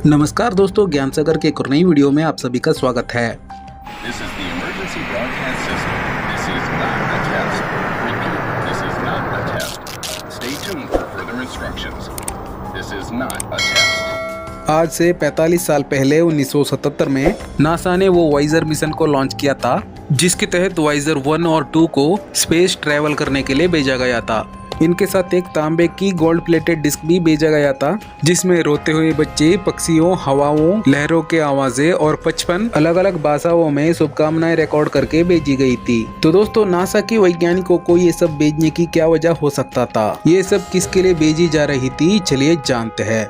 नमस्कार दोस्तों, ज्ञान सागर के एक और नई वीडियो में आप सभी का स्वागत है। This is the emergency broadcast system. This is not a test. Repeat, this is not a test. Stay tuned for further instructions. This is not a test. आज से 45 साल पहले 1977 में नासा ने वो वाइजर मिशन को लॉन्च किया था, जिसके तहत वाइजर 1 और 2 को स्पेस ट्रैवल करने के लिए भेजा गया था। इनके साथ एक तांबे की गोल्ड प्लेटेड डिस्क भी भेजा गया था, जिसमें रोते हुए बच्चे, पक्षियों, हवाओं, लहरों के आवाजें और 55 अलग अलग भाषाओं में शुभकामनाएं रिकॉर्ड करके भेजी गई थी। तो दोस्तों, नासा के वैज्ञानिकों को ये सब भेजने की क्या वजह हो सकता था? ये सब किसके लिए भेजी जा रही थी, चलिए जानते हैं।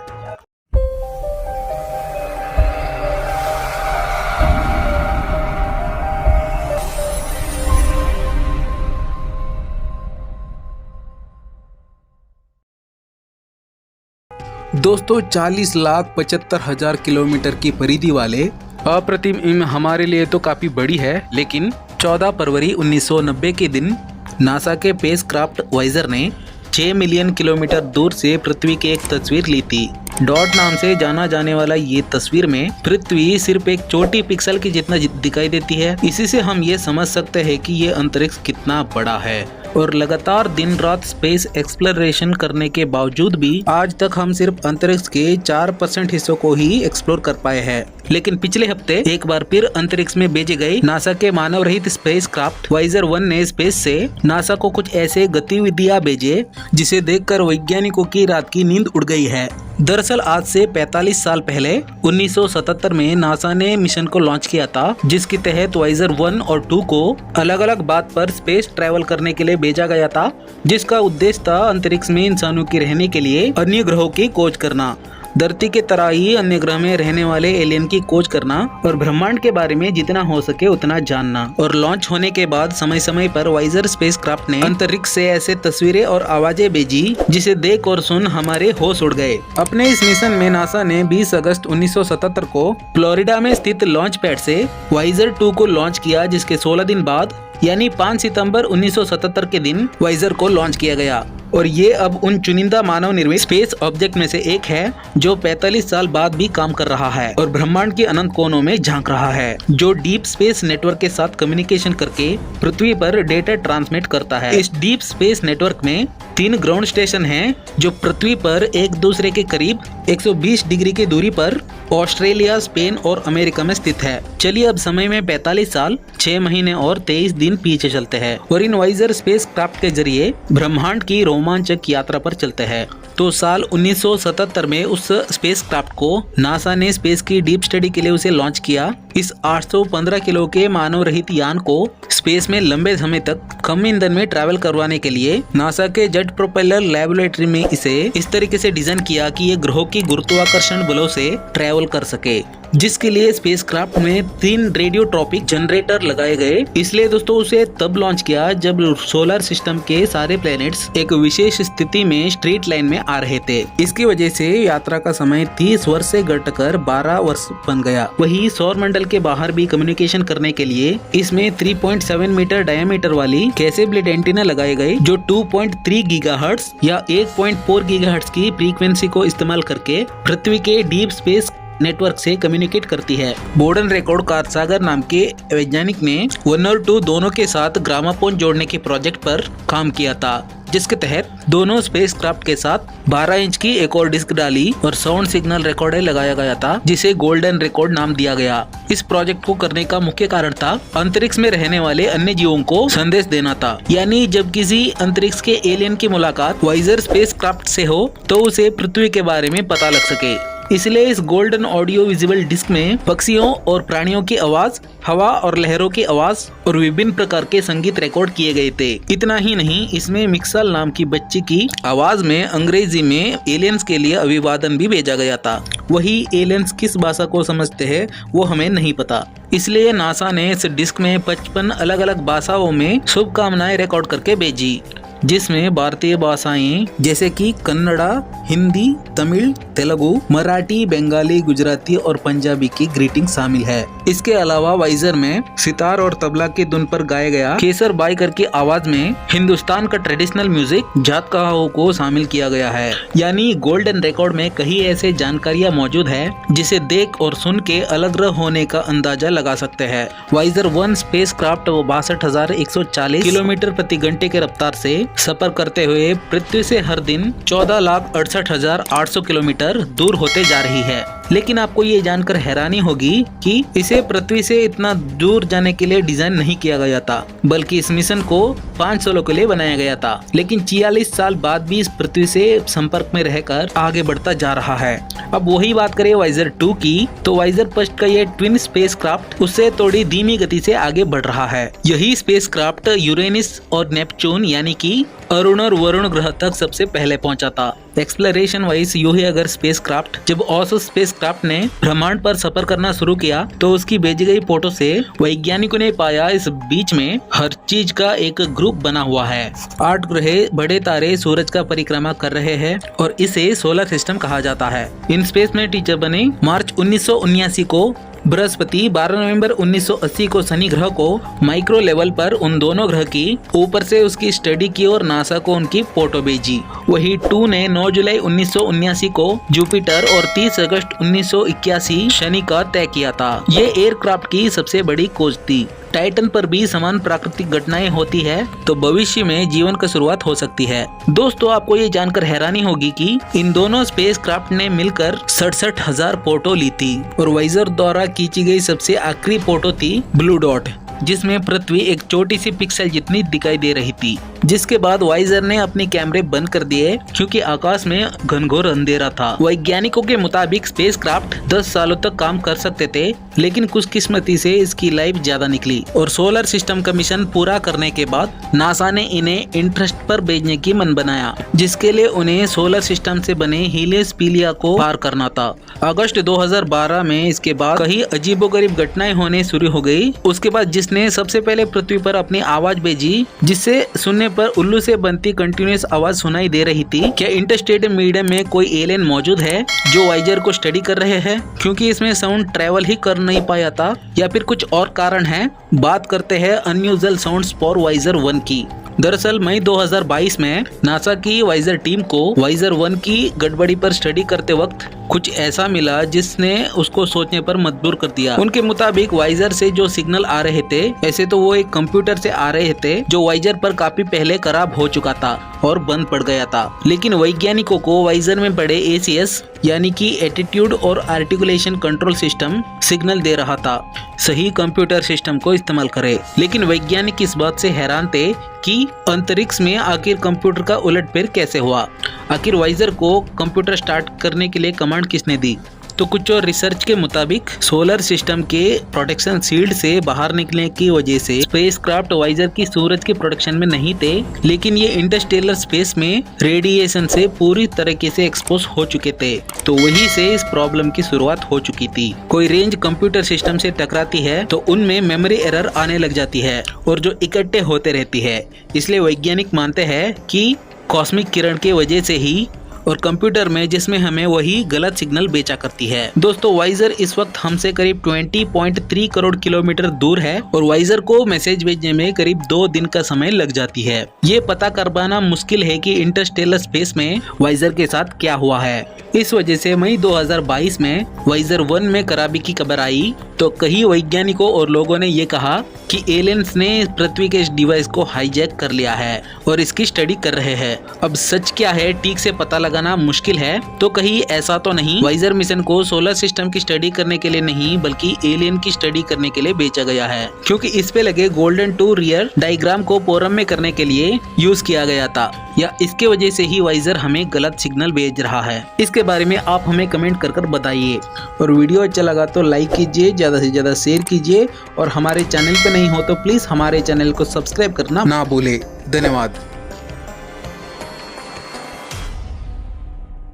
दोस्तों, 40,75,000 किलोमीटर की परिधि वाले अप्रतिम हमारे लिए तो काफी बड़ी है, लेकिन 14 फरवरी 1990 के दिन नासा के स्पेसक्राफ्ट वाइजर ने 6 मिलियन किलोमीटर दूर से पृथ्वी की एक तस्वीर ली थी। डॉट नाम से जाना जाने वाला ये तस्वीर में पृथ्वी सिर्फ एक छोटी पिक्सल की जितना दिखाई देती है। इसी से हम ये समझ सकते हैं कि ये अंतरिक्ष कितना बड़ा है। और लगातार दिन रात स्पेस एक्सप्लोरेशन करने के बावजूद भी आज तक हम सिर्फ अंतरिक्ष के 4% हिस्सों को ही एक्सप्लोर कर पाए हैं। लेकिन पिछले हफ्ते एक बार फिर अंतरिक्ष में भेजे गए नासा के मानव रहित स्पेसक्राफ्ट वाइजर 1 ने स्पेस से नासा को कुछ ऐसे गतिविधियां भेजे जिसे देखकर वैज्ञानिकों की रात की नींद उड़ गई है। दरअसल आज से 45 साल पहले 1977 में नासा ने मिशन को लॉन्च किया था, जिसके तहत वाइजर 1 और 2 को अलग अलग बात पर स्पेस ट्रैवल करने के लिए भेजा गया था, जिसका उद्देश्य था अंतरिक्ष में इंसानों की रहने के लिए अन्य ग्रहों की खोज करना, धरती के तरह ही अन्य ग्रह में रहने वाले एलियन की खोज करना और ब्रह्मांड के बारे में जितना हो सके उतना जानना। और लॉन्च होने के बाद समय समय पर वाइजर स्पेसक्राफ्ट ने अंतरिक्ष से ऐसे तस्वीरें और आवाजें भेजी जिसे देख और सुन हमारे होश उड़ गए। अपने इस मिशन में नासा ने 20 अगस्त 1977 को फ्लोरिडा में स्थित लॉन्च पैड से वाइजर 2 को लॉन्च किया, जिसके 16 दिन बाद यानी 5 सितंबर 1977 के दिन वाइजर को लॉन्च किया गया। और ये अब उन चुनिंदा मानव निर्मित स्पेस ऑब्जेक्ट में से एक है जो 45 साल बाद भी काम कर रहा है और ब्रह्मांड के अनंत कोनों में झांक रहा है, जो डीप स्पेस नेटवर्क के साथ कम्युनिकेशन करके पृथ्वी पर डेटा ट्रांसमिट करता है। इस डीप स्पेस नेटवर्क में 3 ग्राउंड स्टेशन हैं जो पृथ्वी पर एक दूसरे के करीब 120 डिग्री की दूरी पर ऑस्ट्रेलिया, स्पेन और अमेरिका में स्थित है। चलिए अब समय में 45 साल 6 महीने और 23 दिन पीछे चलते हैं और इन वाइजर स्पेसक्राफ्ट के जरिए ब्रह्मांड की रोमांचक यात्रा पर चलते हैं। तो साल 1977 में उस स्पेसक्राफ्ट को नासा ने स्पेस की डीप स्टडी के लिए उसे लॉन्च किया। इस 815 किलो के मानव रहित यान को स्पेस में लंबे समय तक कम ईंधन में ट्रैवल करवाने के लिए नासा के जेट प्रोपेलर लैबोरेटरी में इसे इस तरीके से डिजाइन किया कि ये ग्रहों की गुरुत्वाकर्षण बलों से ट्रैवल कर सके, जिसके लिए स्पेसक्राफ्ट में 3 रेडियोट्रॉपिक जनरेटर लगाए गए। इसलिए दोस्तों उसे तब लॉन्च किया जब सोलर सिस्टम के सारे प्लैनेट्स एक विशेष स्थिति में स्ट्रेट लाइन में आ रहे थे। इसकी वजह से यात्रा का समय 30 वर्ष से घटकर 12 वर्ष बन गया। वही सौर मंडल के बाहर भी कम्युनिकेशन करने के लिए इसमें 3.7 मीटर डायमीटर वाली कैसेब्लेड एंटीना लगाए गए, जो 2.3 गीगाहर्ट्ज या 1.4 गीगाहर्ट्ज की फ्रीक्वेंसी को इस्तेमाल करके पृथ्वी के डीप स्पेस नेटवर्क से कम्युनिकेट करती है। बोर्डन रिकॉर्ड कारसागर नाम के वैज्ञानिक ने 1 और 2 दोनों के साथ ग्रामाफोन जोड़ने के प्रोजेक्ट पर काम किया था, जिसके तहत दोनों स्पेसक्राफ्ट के साथ 12 इंच की एक और डिस्क डाली और साउंड सिग्नल रिकॉर्डर लगाया गया था, जिसे गोल्डन रिकॉर्ड नाम दिया गया। इस प्रोजेक्ट को करने का मुख्य कारण था अंतरिक्ष में रहने वाले अन्य जीवों को संदेश देना था। यानी जब किसी अंतरिक्ष के एलियन की मुलाकात वाइजर स्पेसक्राफ्ट से हो तो उसे पृथ्वी के बारे में पता लग सके। इसलिए इस गोल्डन ऑडियो विजुअल डिस्क में पक्षियों और प्राणियों की आवाज, हवा और लहरों की आवाज और विभिन्न प्रकार के संगीत रिकॉर्ड किए गए थे। इतना ही नहीं, इसमें मिक्साल नाम की बच्ची की आवाज में अंग्रेजी में एलियंस के लिए अभिवादन भी भेजा गया था। वही एलियंस किस भाषा को समझते हैं वो हमें नहीं पता। इसलिए नासा ने इस डिस्क में 55 अलग अलग भाषाओं में शुभकामनाएं रिकॉर्ड करके भेजी। जिसमें भारतीय भाषाएं जैसे कि कन्नड़ा, हिंदी, तमिल, तेलुगु, मराठी, बंगाली, गुजराती और पंजाबी की ग्रीटिंग शामिल है। इसके अलावा वाइजर में सितार और तबला की धुन पर गाया गया केसर बाईकर की आवाज में हिंदुस्तान का ट्रेडिशनल म्यूजिक जात कहाओं को शामिल किया गया है। यानी गोल्डन रिकॉर्ड में कई ऐसे जानकारियां मौजूद है जिसे देख और सुन के अलग होने का अंदाजा लगा सकते हैं। वाइजर 1 स्पेसक्राफ्ट 62,140 किलोमीटर प्रति घंटे के रफ्तार से सफर करते हुए पृथ्वी से हर दिन 14,68,800 किलोमीटर दूर होते जा रही है। लेकिन आपको ये जानकर हैरानी होगी कि इसे पृथ्वी से इतना दूर जाने के लिए डिजाइन नहीं किया गया था, बल्कि इस मिशन को 5 सालों के लिए बनाया गया था। लेकिन 46 साल बाद भी इस पृथ्वी से संपर्क में रहकर आगे बढ़ता जा रहा है। अब वही बात करें वाइजर 2 की, तो वाइजर फर्स्ट का ये ट्विन स्पेसक्राफ्ट उससे थोड़ी धीमी गति से आगे बढ़ रहा है। यही स्पेसक्राफ्ट यूरेनस और नेपच्यून यानी कि अरुण और वरुण ग्रह तक सबसे पहले पहुंचा था। एक्सप्लोरेशन वाइज यूं ही अगर स्पेसक्राफ्ट जब ऑसस स्पेसक्राफ्ट ने ब्रह्मांड पर सफर करना शुरू किया तो उसकी भेजी गई फोटो से वैज्ञानिकों ने पाया इस बीच में हर चीज का एक ग्रुप बना हुआ है। 8 ग्रह, बड़े तारे सूरज का परिक्रमा कर रहे हैं और इसे सोलर सिस्टम कहा जाता है। इन स्पेस में टीचर बने मार्च 1979 को बृहस्पति, 12 नवंबर 1980 को शनि ग्रह को माइक्रो लेवल पर उन दोनों ग्रह की ऊपर से उसकी स्टडी की और नासा को उनकी फोटो भेजी। वही 2 ने 9 जुलाई 1979 को जुपिटर और 30 अगस्त 1981 शनि का तय किया था। ये एयरक्राफ्ट की सबसे बड़ी खोज थी। टाइटन पर भी समान प्राकृतिक घटनाएं होती है तो भविष्य में जीवन की शुरुआत हो सकती है। दोस्तों, आपको ये जानकर हैरानी होगी कि इन दोनों स्पेसक्राफ्ट ने मिलकर 67,000 फोटो ली थी और वाइजर द्वारा खींची गई सबसे आखिरी फोटो थी ब्लू डॉट, जिसमें पृथ्वी एक छोटी सी पिक्सल जितनी दिखाई दे रही थी। जिसके बाद वाइजर ने अपने कैमरे बंद कर दिए क्योंकि आकाश में घनघोर अंधेरा था। वैज्ञानिकों के मुताबिक स्पेसक्राफ्ट 10 सालों तक काम कर सकते थे, लेकिन खुशकिस्मती से इसकी लाइफ ज्यादा निकली और सोलर सिस्टम का मिशन पूरा करने के बाद नासा ने इन्हें इंटरेस्ट पर भेजने की मन बनाया, जिसके लिए उन्हें सोलर सिस्टम से बने हीलियस पीलिया को पार करना था। अगस्त 2012 में इसके बाद कई अजीबोगरीब घटनाएं होने शुरू हो गई। उसके बाद जिसने सबसे पहले पृथ्वी पर अपनी आवाज भेजी, जिससे सुनने पर उल्लू से बनती कंटिन्यूअस आवाज सुनाई दे रही थी। क्या इंटरस्टेलर मीडियम में कोई एलियन मौजूद है जो वाइजर को स्टडी कर रहे हैं, क्योंकि इसमें साउंड ट्रेवल ही कर नहीं पाया था, या फिर कुछ और कारण है? बात करते हैं अनयूजुअल साउंड्स फॉर वाइजर 1 की। दरअसल मई 2022 में नासा की वाइजर टीम को वाइजर 1 की गड़बड़ी पर स्टडी करते वक्त कुछ ऐसा मिला जिसने उसको सोचने पर मजबूर कर दिया। उनके मुताबिक वाइजर से जो सिग्नल आ रहे थे, ऐसे तो वो एक कंप्यूटर से आ रहे थे जो वाइजर पर काफी पहले खराब हो चुका था और बंद पड़ गया था। लेकिन वैज्ञानिकों को वाइजर में पड़े ACS यानी कि एटीट्यूड और आर्टिकुलेशन कंट्रोल सिस्टम सिग्नल दे रहा था। सही कंप्यूटर सिस्टम को इस्तेमाल करें। लेकिन वैज्ञानिक इस बात से हैरान थे कि अंतरिक्ष में आखिर कंप्यूटर का उलटफेर कैसे हुआ। आखिर वाइजर को कंप्यूटर स्टार्ट करने के लिए कमांड किसने दी? तो कुछ और रिसर्च के मुताबिक सोलर सिस्टम के प्रोटेक्शन शील्ड से बाहर निकलने की वजह से स्पेसक्राफ्ट वाइजर की सूरज के प्रोटेक्शन में नहीं थे, लेकिन ये इंटरस्टेलर स्पेस में रेडिएशन से पूरी तरीके से एक्सपोज हो चुके थे। तो वहीं से इस प्रॉब्लम की शुरुआत हो चुकी थी। कोई रेंज कंप्यूटर सिस्टम से टकराती है तो उनमें मेमोरी एरर आने लग जाती है और जो इकट्ठे होते रहती है। इसलिए वैज्ञानिक मानते हैं कि कॉस्मिक किरण की वजह से ही और कंप्यूटर में जिसमें हमें वही गलत सिग्नल बेचा करती है। दोस्तों, वाइजर इस वक्त हमसे करीब 20.3 करोड़ किलोमीटर दूर है और वाइजर को मैसेज भेजने में करीब 2 दिन का समय लग जाती है। ये पता कर पाना मुश्किल है कि इंटरस्टेलर स्पेस में वाइजर के साथ क्या हुआ है। इस वजह से मई 2022 में वाइजर 1 में खराबी की खबर आई तो कई वैज्ञानिकों और लोगों ने ये कहा कि एलियंस ने पृथ्वी के इस डिवाइस को हाईजैक कर लिया है और इसकी स्टडी कर रहे हैं। अब सच क्या है ठीक से पता लगाना मुश्किल है। तो कहीं ऐसा तो नहीं वाइजर मिशन को सोलर सिस्टम की स्टडी करने के लिए नहीं बल्कि एलियन की स्टडी करने के लिए बेचा गया है, क्योंकि इस पे लगे गोल्डन टू रियर डायग्राम को फोरम में करने के लिए यूज किया गया था, या इसके वजह से ही वाइजर हमें गलत सिग्नल भेज रहा है। इसके बारे में आप हमें कमेंट कर बताइए और वीडियो अच्छा लगा तो लाइक कीजिए, ज्यादा से ज्यादा शेयर कीजिए और हमारे चैनल पे नहीं हो तो प्लीज हमारे चैनल को सब्सक्राइब करना ना भूले। धन्यवाद।